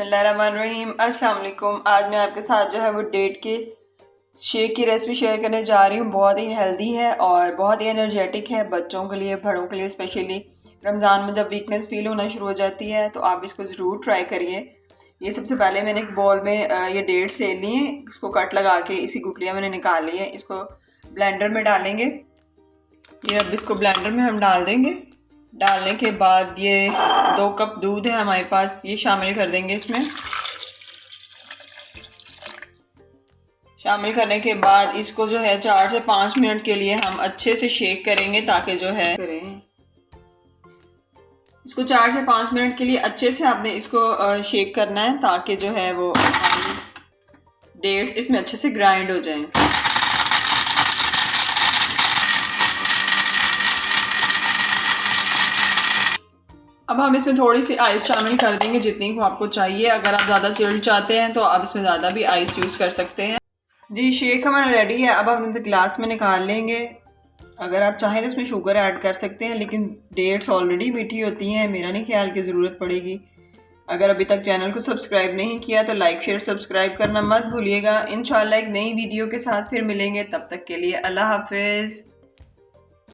बिस्मिल्लाहिर्रहमानिर्रहीम। अस्सलाम वालेकुम। आज मैं आपके साथ जो है वो डेट के शेक की रेसिपी शेयर करने जा रही हूँ। बहुत ही हेल्दी है और बहुत ही एनर्जेटिक है, बच्चों के लिए, बड़ों के लिए। स्पेशली रमज़ान में जब वीकनेस फील होना शुरू हो जाती है तो आप इसको ज़रूर ट्राई करिए। ये सबसे पहले मैंने एक बॉल में ये डेट्स ले लिए, इसको कट लगा के इसी गुठलियाँ मैंने निकाल ली है। इसको ब्लेंडर में डालेंगे। ये अब इसको ब्लेंडर में हम डाल देंगे। डालने के बाद ये 2 कप दूध है हमारे पास, ये शामिल कर देंगे इसमें। शामिल करने के बाद इसको जो है 4 से 5 मिनट के लिए हम अच्छे से शेक करेंगे, ताकि जो है इसको 4 से 5 मिनट के लिए अच्छे से आपने इसको शेक करना है, ताकि जो है वो डेट्स इसमें अच्छे से ग्राइंड हो जाएं। अब हम इसमें थोड़ी सी आइस शामिल कर देंगे, जितनी को आपको चाहिए। अगर आप ज़्यादा चिल्ड चाहते हैं तो आप इसमें ज़्यादा भी आइस यूज़ कर सकते हैं। जी, शेक हमारा रेडी है। अब हम इसे ग्लास में निकाल लेंगे। अगर आप चाहें तो इसमें शुगर ऐड कर सकते हैं, लेकिन डेट्स ऑलरेडी मीठी होती हैं, मेरा नहीं ख्याल की ज़रूरत पड़ेगी। अगर अभी तक चैनल को सब्सक्राइब नहीं किया तो लाइक शेयर सब्सक्राइब करना मत भूलिएगा। इंशाल्लाह एक नई वीडियो के साथ फिर मिलेंगे। तब तक के लिए अल्लाह हाफिज़।